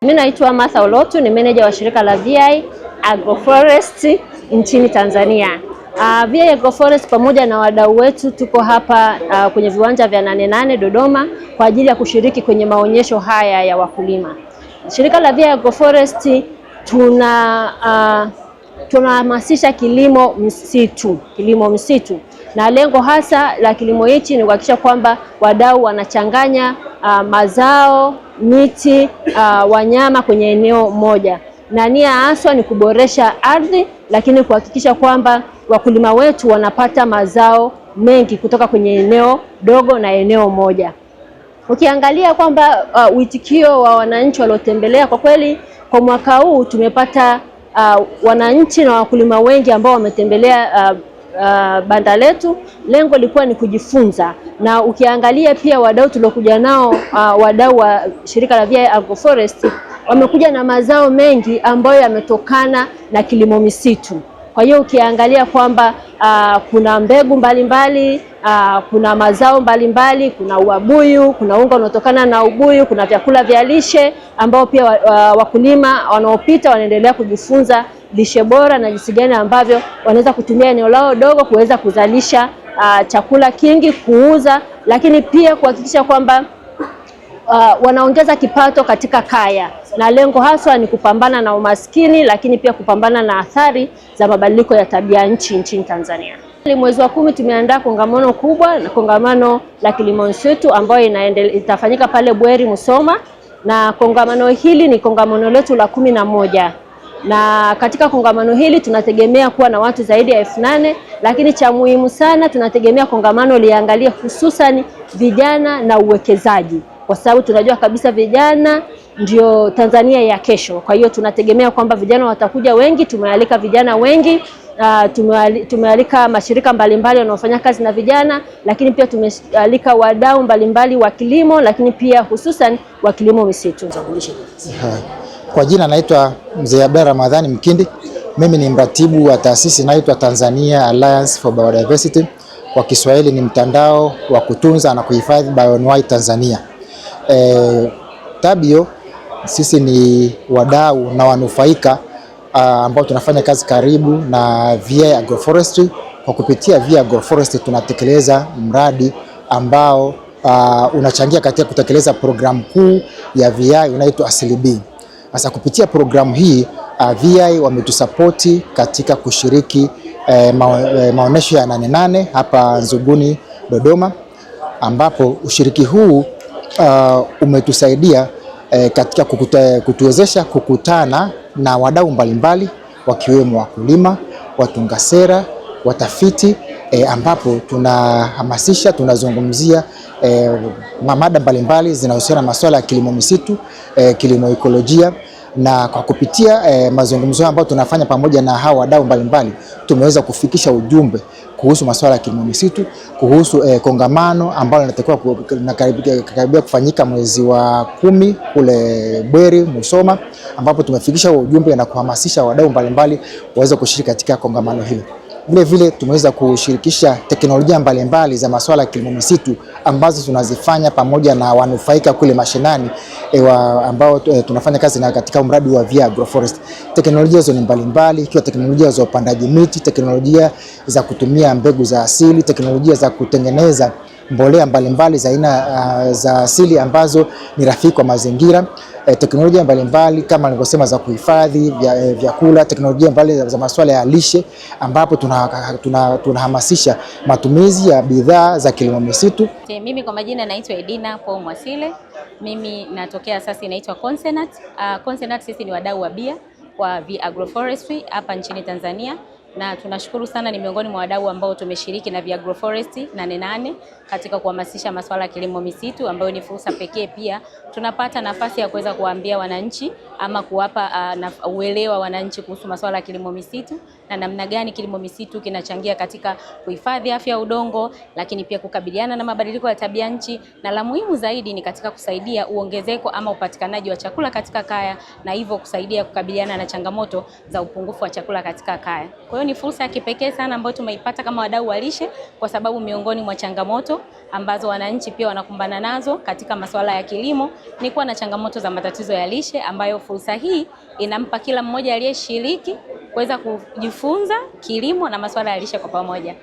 Mimi naitwa Martha Olotu, ni meneja wa shirika la VI Agroforest nchini Tanzania. VI Agroforest pamoja na wadau wetu tuko hapa kwenye viwanja vya 88 Dodoma kwa ajili ya kushiriki kwenye maonyesho haya ya wakulima. Shirika la VI Agroforest tunahamasisha kilimo msitu, na lengo hasa la kilimo hichi ni kuhakikisha kwamba wadau wanachanganya mazao, miti, wanyama kwenye eneo moja, na nia haswa ni kuboresha ardhi, lakini kuhakikisha kwamba wakulima wetu wanapata mazao mengi kutoka kwenye eneo dogo na eneo moja. Ukiangalia kwamba uitikio wa wananchi waliotembelea, kwa kweli kwa mwaka huu tumepata wananchi na wakulima wengi ambao wametembelea banda letu. Lengo lilikuwa ni kujifunza, na ukiangalia pia wadau tuliokuja nao, wadau wa shirika la VI Agroforest wamekuja na mazao mengi ambayo yametokana na kilimo misitu. Kwa hiyo ukiangalia kwamba kuna mbegu mbalimbali, kuna mazao mbalimbali, kuna uabuyu, kuna unga unaotokana na ubuyu, kuna vyakula vya lishe ambao pia wakulima wanaopita wanaendelea kujifunza lishe bora na jinsi gani ambavyo wanaweza kutumia eneo lao dogo kuweza kuzalisha chakula kingi kuuza, lakini pia kuhakikisha kwamba wanaongeza kipato katika kaya, na lengo haswa ni kupambana na umaskini, lakini pia kupambana na athari za mabadiliko ya tabia nchi nchini Tanzania. Mwezi wa 10 tumeandaa kongamano kubwa, na kongamano la kilimo msitu ambayo itafanyika pale Bweri Musoma, na kongamano hili ni kongamano letu la 11. Na katika kongamano hili tunategemea kuwa na watu zaidi ya 8,000, lakini cha muhimu sana tunategemea kongamano liangalie hususan vijana na uwekezaji, kwa sababu tunajua kabisa vijana ndio Tanzania ya kesho. Kwa hiyo tunategemea kwamba vijana watakuja wengi. Tumealika vijana wengi, tumealika mashirika mbalimbali wanaofanya kazi na vijana, lakini pia tumealika wadau mbalimbali wa kilimo, lakini pia hususan wa kilimo misitu. Kwa jina naitwa Mzee Abdalla Ramadhani Mkindi. Mimi ni mratibu wa taasisi inaitwa Tanzania Alliance for Biodiversity. Kwa Kiswahili ni mtandao wa kutunza na kuhifadhi bioanuwai Tanzania. Tabio sisi ni wadau na wanufaika ambao tunafanya kazi karibu na VI Agroforestry. Kwa kupitia VI Agroforestry tunatekeleza mradi ambao unachangia katika kutekeleza programu kuu ya VI unaitwa Asili B. Sasa kupitia programu hii VI wametusapoti katika kushiriki maonesho ya 88 hapa Nzuguni Dodoma, ambapo ushiriki huu umetusaidia katika kutuwezesha kukutana na wadau mbalimbali wakiwemo wakulima, watunga sera, watafiti, ambapo tunahamasisha, tunazungumzia mada mbalimbali zinahusiana na masuala ya kilimo misitu, kilimo ekolojia, na kwa kupitia mazungumzo ambayo tunafanya pamoja na hawa wadau mbalimbali tumeweza kufikisha ujumbe kuhusu masuala ya kilimo misitu, kuhusu kongamano ambalo linakaribia kufanyika mwezi wa 10 kule Bweri Musoma, ambapo tumefikisha ujumbe na kuhamasisha wadau mbalimbali waweze kushiriki katika kongamano hilo. Vile vile tumeweza kushirikisha teknolojia mbalimbali za masuala ya kilimo misitu ambazo tunazifanya pamoja na wanufaika kule mashinani ambao tunafanya kazi na katika mradi wa VI Agroforest. Teknolojia hizo ni mbalimbali, ikiwa teknolojia za upandaji miti, teknolojia za kutumia mbegu za asili, teknolojia za kutengeneza mbolea mbalimbali za aina za asili ambazo ni rafiki kwa mazingira, teknolojia mbalimbali kama nilivyosema za kuhifadhi vyakula, teknolojia mbalimbali za masuala ya lishe, ambapo tunahamasisha matumizi ya bidhaa za kilimo misitu. Mimi kwa majina naitwa Edina Paul Mwasile. Mimi natokea asasi inaitwa Consonant. Consonant sisi ni wadau wa bia wa VI Agroforestry hapa nchini Tanzania, na tunashukuru sana, ni miongoni mwa wadau ambao tumeshiriki na VI Agroforestry 88 katika kuhamasisha masuala ya kilimo misitu, ambayo ni fursa pekee pia tunapata nafasi ya kuweza kuambia wananchi ama kuwapa uelewa wananchi kuhusu masuala ya kilimo misitu na namna gani kilimo misitu kinachangia katika kuhifadhi afya ya udongo, lakini pia kukabiliana na mabadiliko ya tabia nchi, na la muhimu zaidi ni katika kusaidia uongezeko ama upatikanaji wa chakula katika kaya, na hivyo kusaidia kukabiliana na changamoto za upungufu wa chakula katika kaya. Kwa hiyo ni fursa ya kipekee sana ambayo tumeipata kama wadau wa lishe, kwa sababu miongoni mwa changamoto ambazo wananchi pia wanakumbana nazo katika masuala ya kilimo ni kuwa na changamoto za matatizo ya lishe, ambayo fursa hii inampa kila mmoja aliyeshiriki kuweza kujifunza kilimo na masuala ya lishe kwa pamoja.